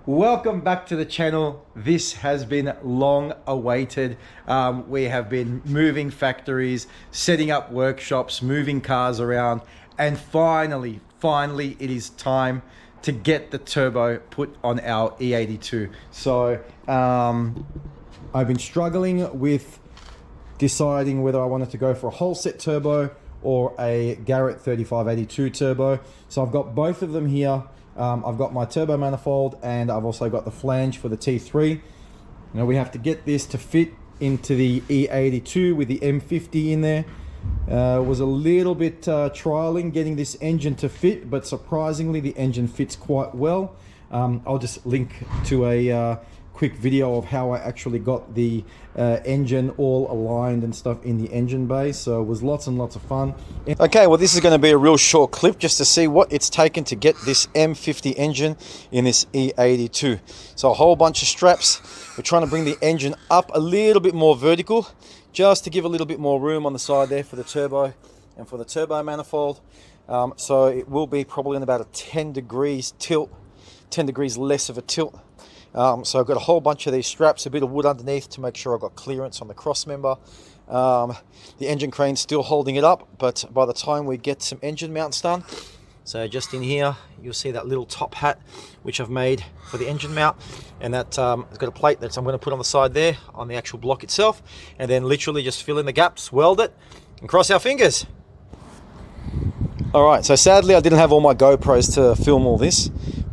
Welcome back to the channel. This has been long awaited. We have been moving factories, setting up workshops, moving cars around, and finally it is time to get the turbo put on our E82. So I've been struggling with deciding whether I wanted to go for a whole set turbo or a Garrett 3582 turbo. So I've got both of them here. I've got my turbo manifold and I've also got the flange for the T3. Now we have to get this to fit into the E82 with the M50 in there. Was a little bit trialing getting this engine to fit, but surprisingly the engine fits quite well. I'll just link to a quick video of how I actually got the engine all aligned and stuff in the engine bay. So it was lots and lots of fun. Okay, well, this is going to be a real short clip just to see what it's taken to get this M50 engine in this E82. So a whole bunch of straps. We're trying to bring the engine up a little bit more vertical, just to give a little bit more room on the side there for the turbo and for the turbo manifold. So it will be probably in about a 10 degrees tilt, 10 degrees less of a tilt. So I've got a whole bunch of these straps, a bit of wood underneath to make sure I've got clearance on the cross member. The engine crane's still holding it up, but by the time we get some engine mounts done, so just in here, you'll see that little top hat, which I've made for the engine mount. And that it's got a plate that I'm going to put on the side there, on the actual block itself. And then literally just fill in the gaps, weld it, and cross our fingers. All right, so sadly I didn't have all my GoPros to film all this,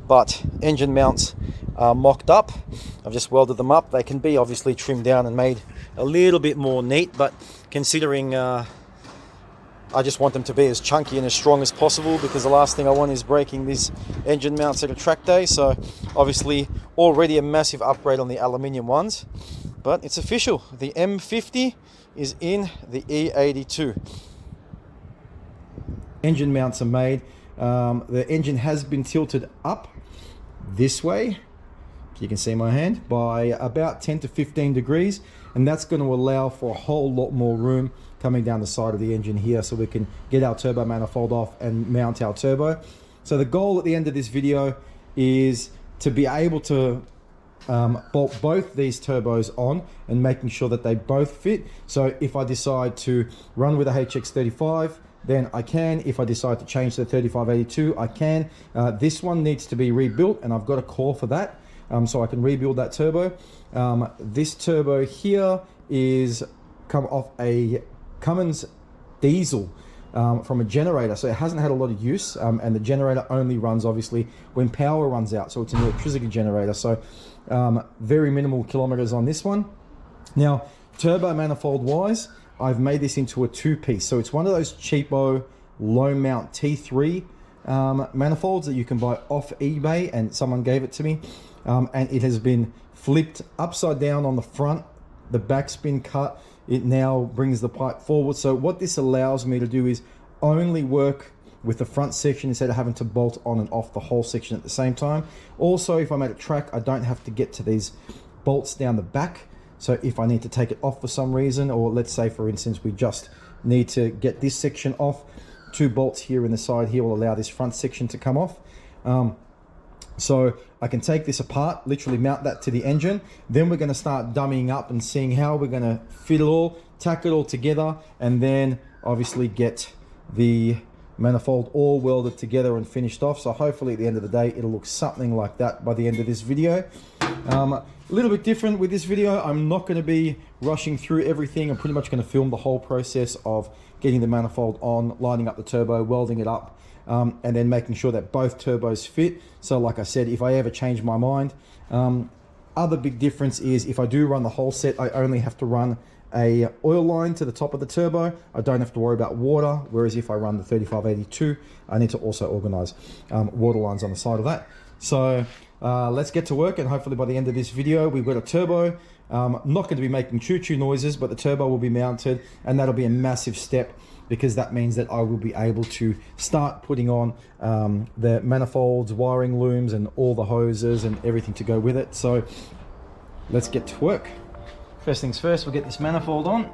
but engine mounts are mocked up. I've just welded them up. They can be obviously trimmed down and made a little bit more neat, but considering I just want them to be as chunky and as strong as possible, because the last thing I want is breaking these engine mounts at a track day. So obviously already a massive upgrade on the aluminium ones, but it's official. The M50 is in the E82. Engine mounts are made. The engine has been tilted up this way, you can see my hand, by about 10 to 15 degrees, and that's going to allow for a whole lot more room coming down the side of the engine here, so we can get our turbo manifold off and mount our turbo. So the goal at the end of this video is to be able to bolt both these turbos on and making sure that they both fit. So if I decide to run with a HX35, then I can. If I decide to change to the 3582, I can. This one needs to be rebuilt, and I've got a core for that, so I can rebuild that turbo. This turbo here is come off a Cummins diesel from a generator, so it hasn't had a lot of use, and the generator only runs obviously when power runs out, so it's an electricity generator. So very minimal kilometers on this one. Now, turbo manifold wise, I've made this into a two-piece, so it's one of those cheapo low mount T3 manifolds that you can buy off eBay, and someone gave it to me, and it has been flipped upside down on the front. The back's been cut. It now brings the pipe forward. So what this allows me to do is only work with the front section instead of having to bolt on and off the whole section at the same time. Also, if I'm at a track, I don't have to get to these bolts down the back. So if I need to take it off for some reason, or let's say for instance we just need to get this section off, 2 bolts here in the side here will allow this front section to come off. So I can take this apart, literally mount that to the engine. Then we're going to start dummying up and seeing how we're going to fit it all, tack it all together, and then obviously get the manifold all welded together and finished off. So hopefully at the end of the day it'll look something like that by the end of this video. A little bit different with this video. I'm not going to be rushing through everything. I'm pretty much going to film the whole process of getting the manifold on, lining up the turbo, welding it up, and then making sure that both turbos fit. So like I said, if I ever change my mind, other big difference is if I do run the whole set, I only have to run a oil line to the top of the turbo. I don't have to worry about water, whereas if I run the 3582, I need to also organize water lines on the side of that. So let's get to work, and hopefully by the end of this video we've got a turbo. Not going to be making choo-choo noises, but the turbo will be mounted, and that'll be a massive step, because that means that I will be able to start putting on the manifolds, wiring looms, and all the hoses and everything to go with it. So let's get to work. First things first, we'll get this manifold on.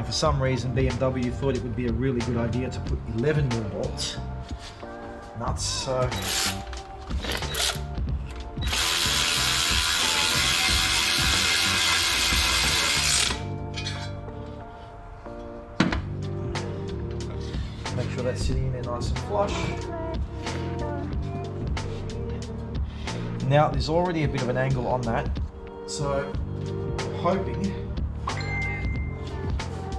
for some reason BMW thought it would be a really good idea to put 11mm bolts. Nuts, so make sure that's sitting in there nice and flush. Now there's already a bit of an angle on that, so I'm hoping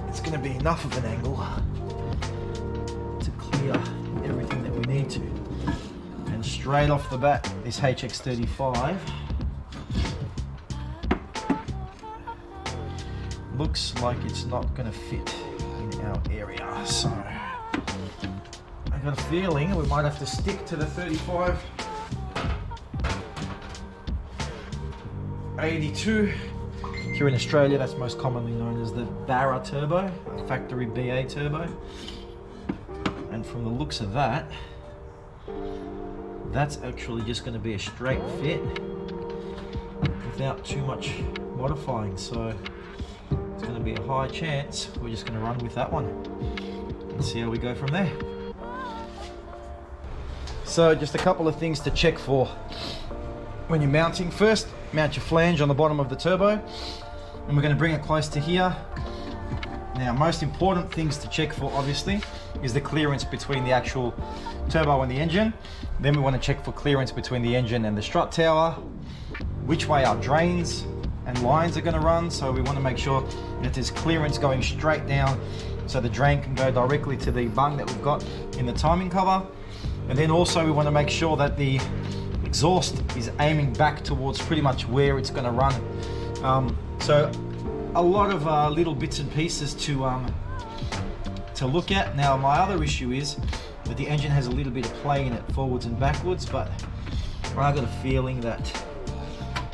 it's going to be enough of an angle to clear everything that we need to. And straight off the bat, this HX35 looks like it's not going to fit in our area, so I've got a feeling we might have to stick to the 35 E82. Here in Australia, that's most commonly known as the Barra turbo, a factory BA turbo. And from the looks of that, that's actually just going to be a straight fit without too much modifying. So it's going to be a high chance we're just going to run with that one and see how we go from there. So just a couple of things to check for when you're mounting. First, mount your flange on the bottom of the turbo, and we're going to bring it close to here. Now, most important things to check for, obviously, is the clearance between the actual turbo and the engine. Then we want to check for clearance between the engine and the strut tower, which way our drains and lines are going to run. So we want to make sure that there's clearance going straight down so the drain can go directly to the bung that we've got in the timing cover. And then also we want to make sure that the exhaust is aiming back towards pretty much where it's going to run. So a lot of little bits and pieces to look at. Now, my other issue is that the engine has a little bit of play in it forwards and backwards, but I got a feeling that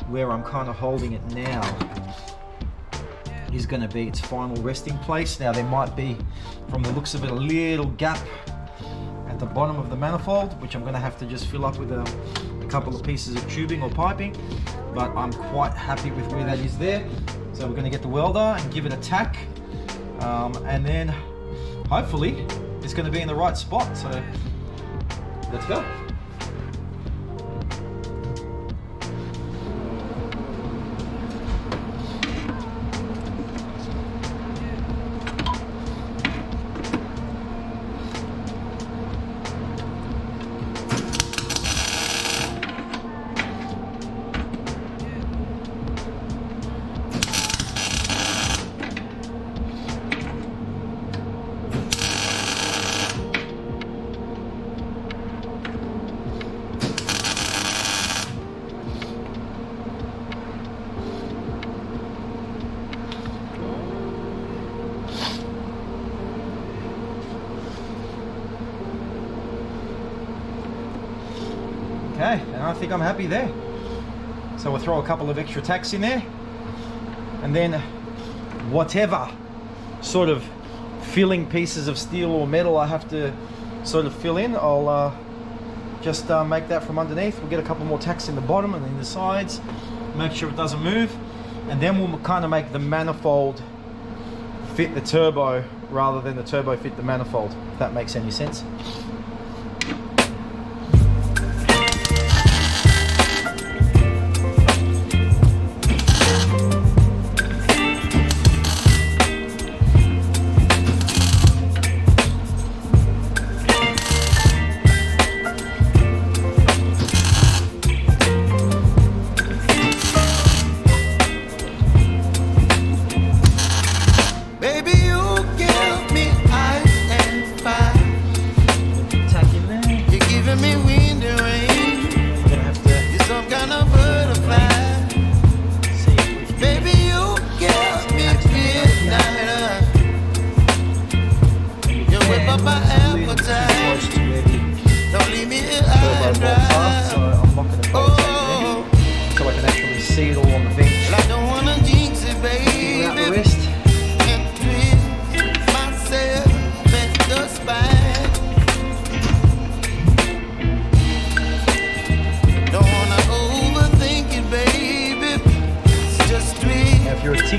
where I'm kind of holding it now is going to be its final resting place. Now, there might be, from the looks of it, a little gap at the bottom of the manifold, which I'm going to have to just fill up with a couple of pieces of tubing or piping, but I'm quite happy with where that is there. So we're going to get the welder and give it a tack, and then hopefully it's going to be in the right spot. So let's go. Okay, and I think I'm happy there. So we'll throw a couple of extra tacks in there, and then whatever sort of filling pieces of steel or metal I have to sort of fill in, I'll just make that from underneath. We'll get a couple more tacks in the bottom and in the sides, make sure it doesn't move, and then we'll kind of make the manifold fit the turbo rather than the turbo fit the manifold, if that makes any sense.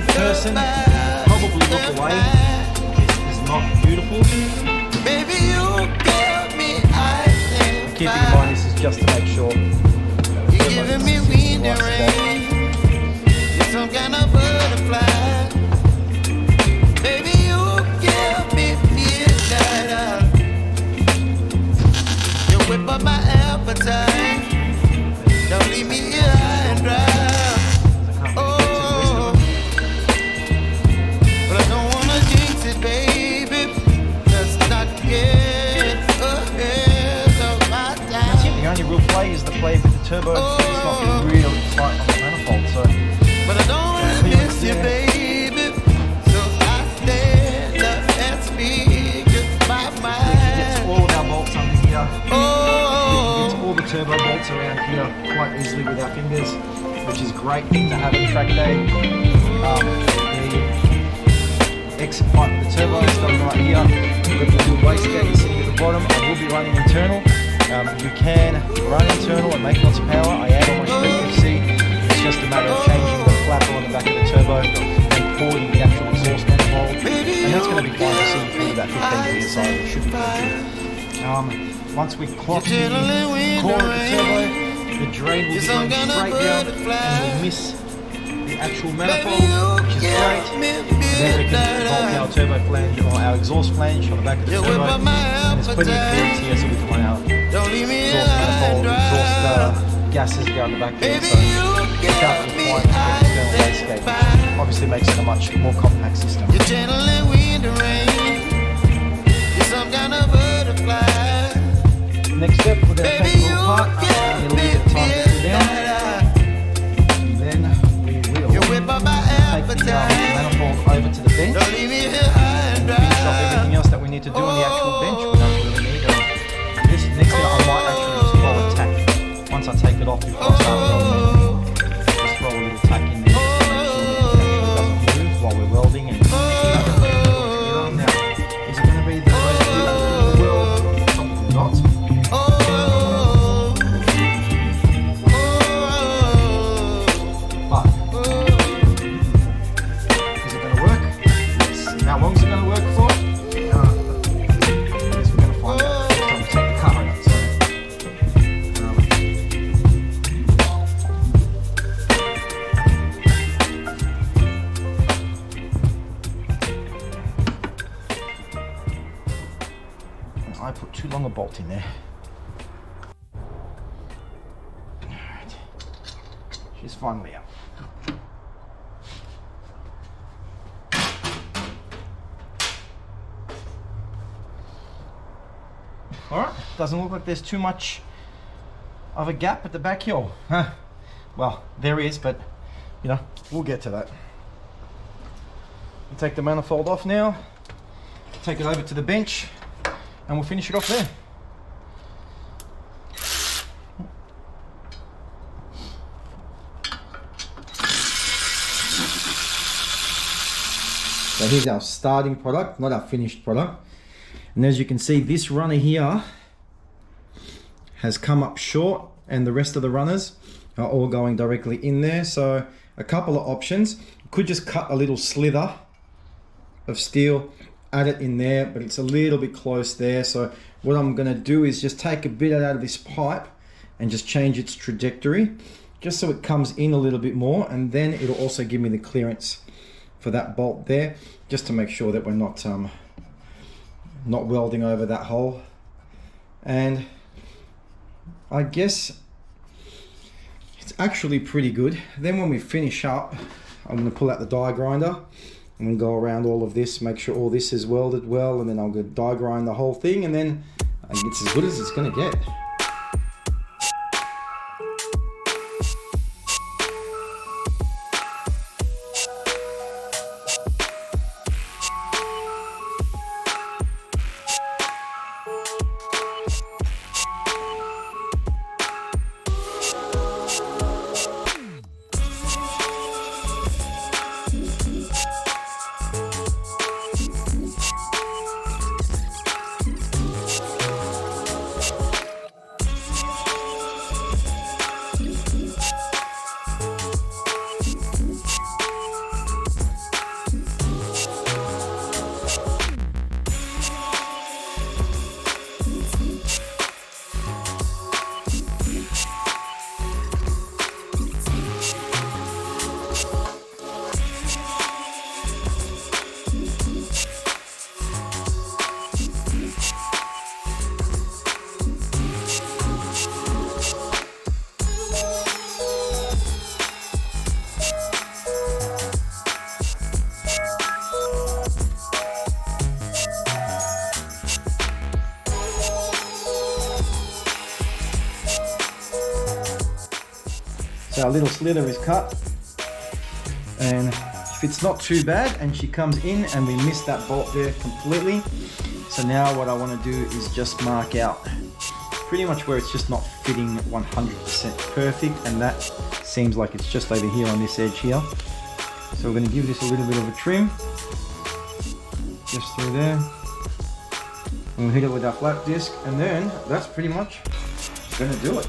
Person, probably look away. beautiful. Baby, you give me ice and Keep in mind, this is just to make sure you're giving me wind and rain. You're some kind of butterfly. Baby, you give me midnight. You whip up my appetite. Don't leave me here high and dry. Oh, but I don't wanna jinx it, baby. Let's not get ahead of my That's it. time. The only real play is the play with the turbo. It's not been real tight on the manifold, so. But I don't wanna miss you, baby. So I stand up and speak my It's mind. all of our bolts under here. Oh, It's all the turbo bolts around here quite easily with our fingers, which is great to have at track day. The exit pipe for the turbo is done right here. We've got the little wastegate sitting at the bottom. I will be running internal. You can run internal and make lots of power. I am on my street FC. It's just a matter of changing the flapper on the back of the turbo and porting the actual exhaust manifold. And that's going to be fine to see through that 15 PSI. It should be good. Once we clock the core of the turbo, the drain will be going straight down and we'll miss the actual manifold, which is great. Then we can bolt our turbo flange or our exhaust flange on the back of the turbo. And there's plenty of clearance here so we can run our don't leave me exhaust manifold, exhaust gases down the back there. So without requiring to get external wastegate, which obviously makes it a much more compact system. You're channeling wind and rain. You're some kind of butterfly. Next step, we're going to take a little part, get a little bit of time to cool down, and then we will take the manifold over to the bench Don't leave me here high and and finish off dry. everything else that we need to do on the actual bench. We don't really need this next thing I might actually just throw a tack. Once I take it off before I start welding, just throw a little tack in there to make sure that it doesn't move while we're welding and now, is it going to be the most beautiful weld from the dots? But is it going to work? Yes. How long is it going to work for? I guess we're going to find out next time we take the car out. So, I put too long a bolt in there. Alright. She's finally out. Alright, doesn't look like there's too much of a gap at the back here. Huh. Well, there is, but you know, we'll get to that. We'll take the manifold off now, take it over to the bench, and we'll finish it off there. So here's our starting product, not our finished product. And as you can see, this runner here has come up short and the rest of the runners are all going directly in there. So a couple of options. You could just cut a little slither of steel, add it in there, but it's a little bit close there. So what I'm gonna do is just take a bit out of this pipe and just change its trajectory, just so it comes in a little bit more, and then it'll also give me the clearance for that bolt there, just to make sure that we're not welding over that hole. And I guess it's actually pretty good. Then when we finish up, I'm going to pull out the die grinder and go around all of this, make sure all this is welded well, and then I'll go die grind the whole thing, and then it's as good as it's going to get. So our little slither is cut, and if it's not too bad and she comes in and we miss that bolt there completely, so now what I want to do is just mark out pretty much where it's just not fitting 100% perfect, and that seems like it's just over here on this edge here. So we're going to give this a little bit of a trim just through there, and we'll hit it with our flat disc, and then that's pretty much going to do it.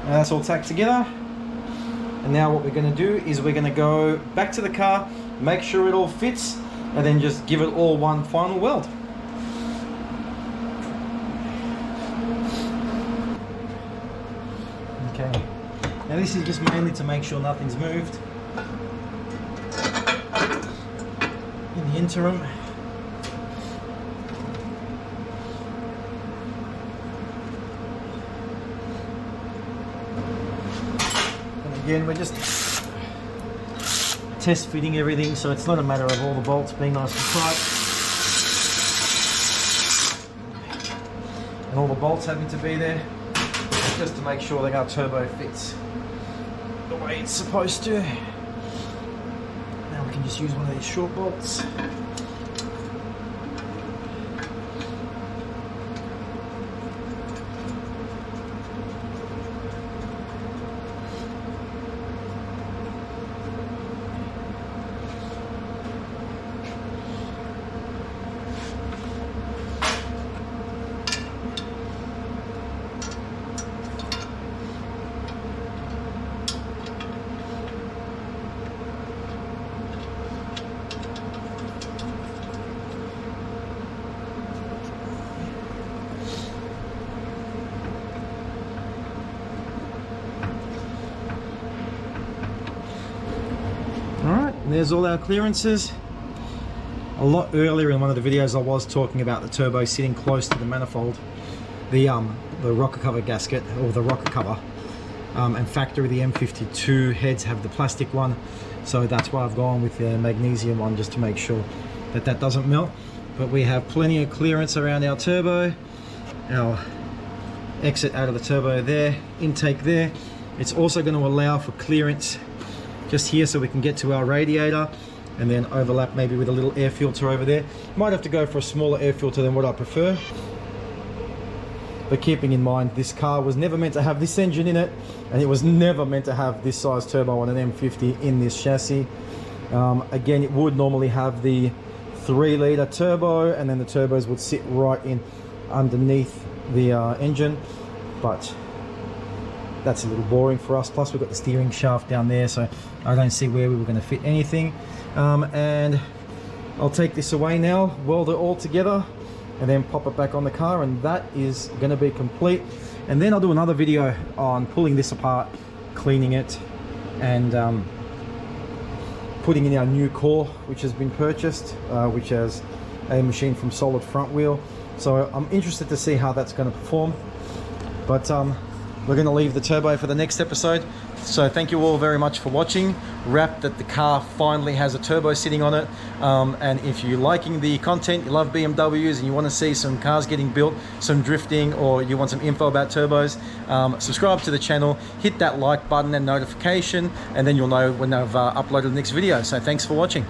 That's all tacked together, and now what we're going to do is we're going to go back to the car, make sure it all fits, and then just give it all one final weld. Okay, now this is just mainly to make sure nothing's moved. In the interim, again, we're just test fitting everything, so it's not a matter of all the bolts being nice and tight and all the bolts having to be there, just to make sure that our turbo fits the way it's supposed to. Now we can just use one of these short bolts. Alright, there's all our clearances. A lot earlier in one of the videos I was talking about the turbo sitting close to the manifold, the rocker cover gasket, or the rocker cover, and factory the M52 heads have the plastic one, so that's why I've gone with the magnesium one, just to make sure that that doesn't melt. But we have plenty of clearance around our turbo, our exit out of the turbo there, intake there. It's also going to allow for clearance just here so we can get to our radiator, and then overlap maybe with a little air filter over there. Might have to go for a smaller air filter than what I prefer, but keeping in mind this car was never meant to have this engine in it, and it was never meant to have this size turbo on an M50 in this chassis. Again, it would normally have the 3-litre turbo, and then the turbos would sit right in underneath the engine, but that's a little boring for us. Plus we've got the steering shaft down there, so I don't see where we were going to fit anything. And I'll take this away now, weld it all together, and then pop it back on the car, and that is going to be complete. And then I'll do another video on pulling this apart, cleaning it, and putting in our new core, which has been purchased, which has a machine from Solid front wheel. So I'm interested to see how that's going to perform. But we're going to leave the turbo for the next episode. So thank you all very much for watching. Wrapped that the car finally has a turbo sitting on it. And if you're liking the content, you love BMWs, and you want to see some cars getting built, some drifting, or you want some info about turbos, subscribe to the channel, hit that like button and notification, and then you'll know when I've uploaded the next video. So thanks for watching.